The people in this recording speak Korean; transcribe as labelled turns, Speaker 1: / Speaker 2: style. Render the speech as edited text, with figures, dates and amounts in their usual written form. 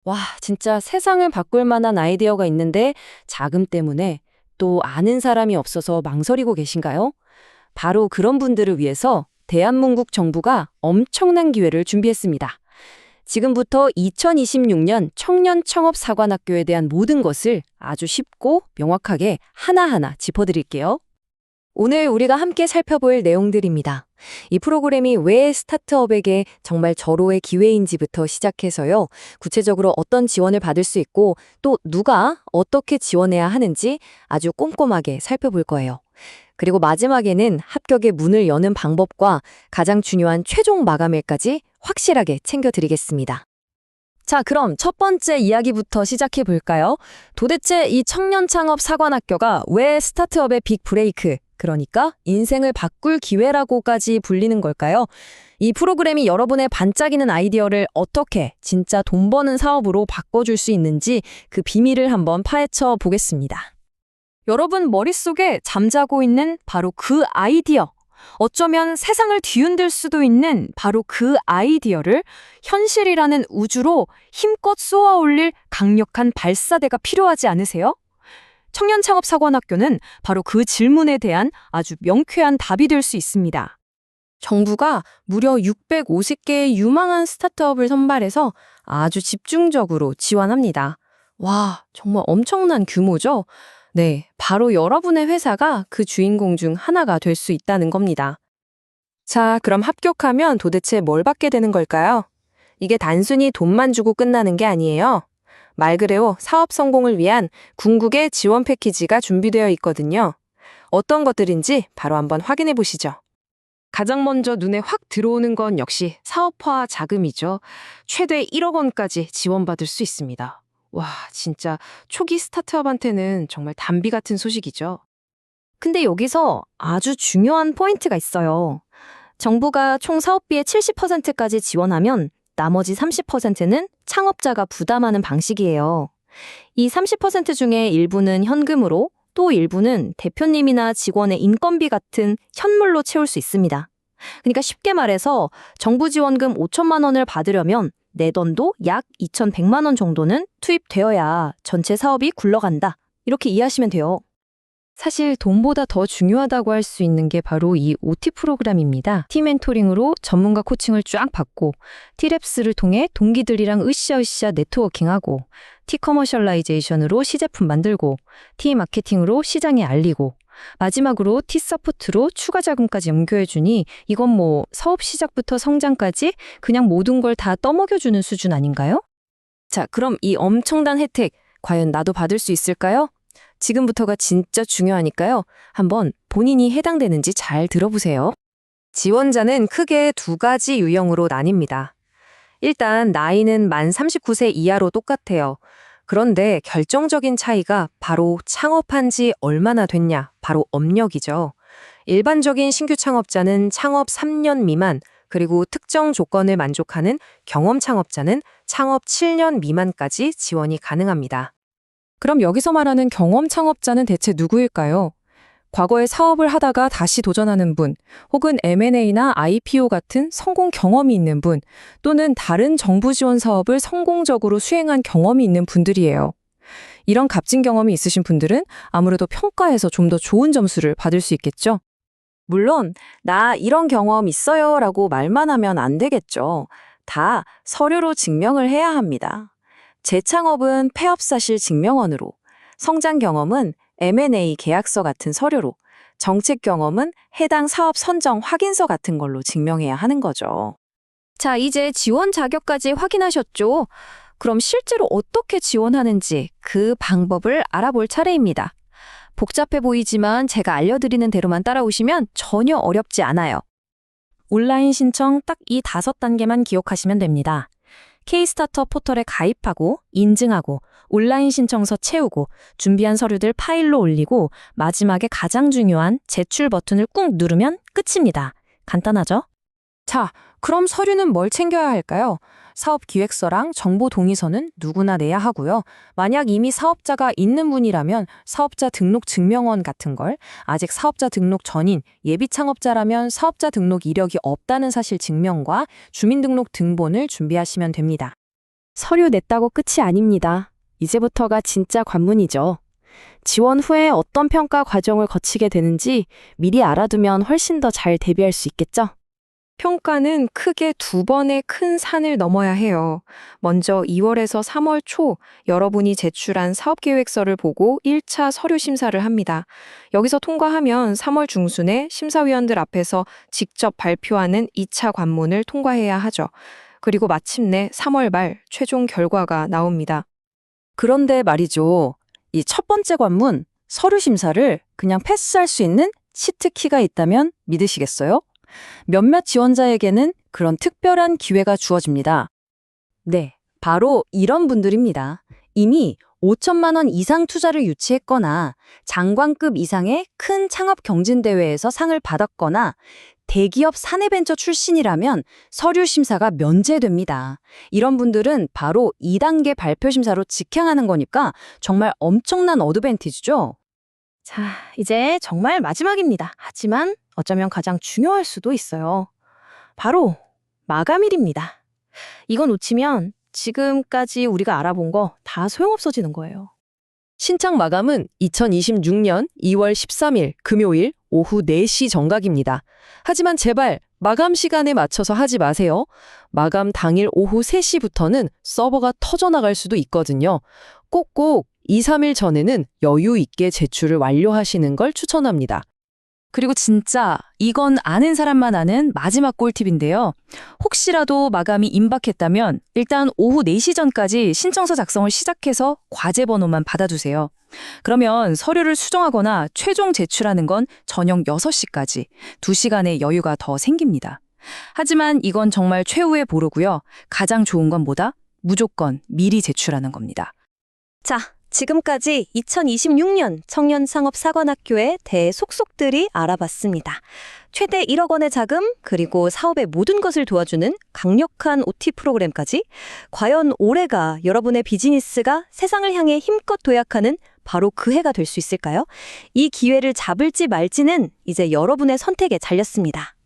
Speaker 1: 와, 진짜 세상을 바꿀 만한 아이디어가 있는데 자금 때문에 또 아는 사람이 없어서 망설이고 계신가요? 바로 그런 분들을 위해서 대한민국 정부가 엄청난 기회를 준비했습니다. 지금부터 2026년 청년 창업 사관학교에 대한 모든 것을 아주 쉽고 명확하게 하나하나 짚어드릴게요. 오늘 우리가 함께 살펴볼 내용들입니다. 이 프로그램이 왜 스타트업에게 정말 절호의 기회인지부터 시작해서요. 구체적으로 어떤 지원을 받을 수 있고 또 누가 어떻게 지원해야 하는지 아주 꼼꼼하게 살펴볼 거예요. 그리고 마지막에는 합격의 문을 여는 방법과 가장 중요한 최종 마감일까지 확실하게 챙겨드리겠습니다. 자, 그럼 첫 번째 이야기부터 시작해 볼까요? 도대체 이 청년 창업 사관학교가 왜 스타트업의 빅 브레이크, 그러니까 인생을 바꿀 기회라고까지 불리는 걸까요? 이 프로그램이 여러분의 반짝이는 아이디어를 어떻게 진짜 돈 버는 사업으로 바꿔줄 수 있는지 그 비밀을 한번 파헤쳐 보겠습니다. 여러분 머릿속에 잠자고 있는 바로 그 아이디어, 어쩌면 세상을 뒤흔들 수도 있는 바로 그 아이디어를 현실이라는 우주로 힘껏 쏘아 올릴 강력한 발사대가 필요하지 않으세요? 청년창업사관학교는 바로 그 질문에 대한 아주 명쾌한 답이 될 수 있습니다. 정부가 무려 650개의 유망한 스타트업을 선발해서 아주 집중적으로 지원합니다. 와, 정말 엄청난 규모죠? 네, 바로 여러분의 회사가 그 주인공 중 하나가 될 수 있다는 겁니다. 자, 그럼 합격하면 도대체 뭘 받게 되는 걸까요? 이게 단순히 돈만 주고 끝나는 게 아니에요. 말 그대로 사업 성공을 위한 궁극의 지원 패키지가 준비되어 있거든요. 어떤 것들인지 바로 한번 확인해 보시죠. 가장 먼저 눈에 확 들어오는 건 역시 사업화 자금이죠. 최대 1억 원까지 지원받을 수 있습니다. 와, 진짜 초기 스타트업한테는 정말 단비 같은 소식이죠. 근데 여기서 아주 중요한 포인트가 있어요. 정부가 총 사업비의 70%까지 지원하면 나머지 30%는 창업자가 부담하는 방식이에요. 이 30% 중에 일부는 현금으로, 또 일부는 대표님이나 직원의 인건비 같은 현물로 채울 수 있습니다. 그러니까 쉽게 말해서 정부 지원금 5천만 원을 받으려면 내 돈도 약 2,100만 원 정도는 투입되어야 전체 사업이 굴러간다. 이렇게 이해하시면 돼요. 사실 돈보다 더 중요하다고 할 수 있는 게 바로 이 OT 프로그램입니다. 팀 멘토링으로 전문가 코칭을 쫙 받고 T랩스를 통해 동기들이랑 으쌰으쌰 네트워킹하고 T커머셜라이제이션으로 시제품 만들고 T마케팅으로 시장에 알리고 마지막으로 T서포트로 추가 자금까지 연결해주니 이건 뭐 사업 시작부터 성장까지 그냥 모든 걸 다 떠먹여주는 수준 아닌가요? 자, 그럼 이 엄청난 혜택 과연 나도 받을 수 있을까요? 지금부터가 진짜 중요하니까요. 한번 본인이 해당되는지 잘 들어보세요. 지원자는 크게 두 가지 유형으로 나뉩니다. 일단 나이는 만 39세 이하로 똑같아요. 그런데 결정적인 차이가 바로 창업한 지 얼마나 됐냐, 바로 업력이죠. 일반적인 신규 창업자는 창업 3년 미만, 그리고 특정 조건을 만족하는 경험 창업자는 창업 7년 미만까지 지원이 가능합니다. 그럼 여기서 말하는 경험 창업자는 대체 누구일까요? 과거에 사업을 하다가 다시 도전하는 분, 혹은 M&A나 IPO 같은 성공 경험이 있는 분, 또는 다른 정부 지원 사업을 성공적으로 수행한 경험이 있는 분들이에요. 이런 값진 경험이 있으신 분들은 아무래도 평가에서 좀 더 좋은 점수를 받을 수 있겠죠? 물론 나 이런 경험 있어요 라고 말만 하면 안 되겠죠. 다 서류로 증명을 해야 합니다. 재창업은 폐업사실 증명원으로, 성장 경험은 M&A 계약서 같은 서류로, 정책 경험은 해당 사업 선정 확인서 같은 걸로 증명해야 하는 거죠. 자, 이제 지원 자격까지 확인하셨죠? 그럼 실제로 어떻게 지원하는지 그 방법을 알아볼 차례입니다. 복잡해 보이지만 제가 알려드리는 대로만 따라오시면 전혀 어렵지 않아요. 온라인 신청 딱 이 5단계만 기억하시면 됩니다. K-스타터 포털에 가입하고 인증하고 온라인 신청서 채우고 준비한 서류들 파일로 올리고 마지막에 가장 중요한 제출 버튼을 꾹 누르면 끝입니다. 간단하죠? 자, 그럼 서류는 뭘 챙겨야 할까요? 사업 기획서랑 정보 동의서는 누구나 내야 하고요. 만약 이미 사업자가 있는 분이라면 사업자 등록 증명원 같은 걸, 아직 사업자 등록 전인 예비 창업자라면 사업자 등록 이력이 없다는 사실 증명과 주민등록 등본을 준비하시면 됩니다.
Speaker 2: 서류 냈다고 끝이 아닙니다. 이제부터가 진짜 관문이죠. 지원 후에 어떤 평가 과정을 거치게 되는지 미리 알아두면 훨씬 더 잘 대비할 수 있겠죠?
Speaker 3: 평가는 크게 두 번의 큰 산을 넘어야 해요. 먼저 2월에서 3월 초 여러분이 제출한 사업계획서를 보고 1차 서류 심사를 합니다. 여기서 통과하면 3월 중순에 심사위원들 앞에서 직접 발표하는 2차 관문을 통과해야 하죠. 그리고 마침내 3월 말 최종 결과가 나옵니다.
Speaker 1: 그런데 말이죠. 이 첫 번째 관문, 서류 심사를 그냥 패스할 수 있는 치트키가 있다면 믿으시겠어요? 몇몇 지원자에게는 그런 특별한 기회가 주어집니다. 네, 바로 이런 분들입니다. 이미 5천만 원 이상 투자를 유치했거나 장관급 이상의 큰 창업 경진대회에서 상을 받았거나 대기업 사내벤처 출신이라면 서류 심사가 면제됩니다. 이런 분들은 바로 2단계 발표 심사로 직행하는 거니까 정말 엄청난 어드밴티지죠?
Speaker 2: 자, 이제 정말 마지막입니다. 하지만 어쩌면 가장 중요할 수도 있어요. 바로 마감일입니다. 이거 놓치면 지금까지 우리가 알아본 거 다 소용없어지는 거예요.
Speaker 1: 신청 마감은 2026년 2월 13일 금요일 오후 4시 정각입니다. 하지만 제발 마감 시간에 맞춰서 하지 마세요. 마감 당일 오후 3시부터는 서버가 터져나갈 수도 있거든요. 꼭꼭 2, 3일 전에는 여유 있게 제출을 완료하시는 걸 추천합니다.
Speaker 4: 그리고 진짜 이건 아는 사람만 아는 마지막 꿀팁인데요. 혹시라도 마감이 임박했다면 일단 오후 4시 전까지 신청서 작성을 시작해서 과제 번호만 받아두세요. 그러면 서류를 수정하거나 최종 제출하는 건 저녁 6시까지 2시간의 여유가 더 생깁니다. 하지만 이건 정말 최후의 보루고요. 가장 좋은 건 뭐다? 무조건 미리 제출하는 겁니다.
Speaker 5: 자, 지금까지 2026년 청년상업사관학교에 대해 속속들이 알아봤습니다. 최대 1억 원의 자금, 그리고 사업의 모든 것을 도와주는 강력한 OT 프로그램까지 과연 올해가 여러분의 비즈니스가 세상을 향해 힘껏 도약하는 바로 그 해가 될 수 있을까요? 이 기회를 잡을지 말지는 이제 여러분의 선택에 달렸습니다.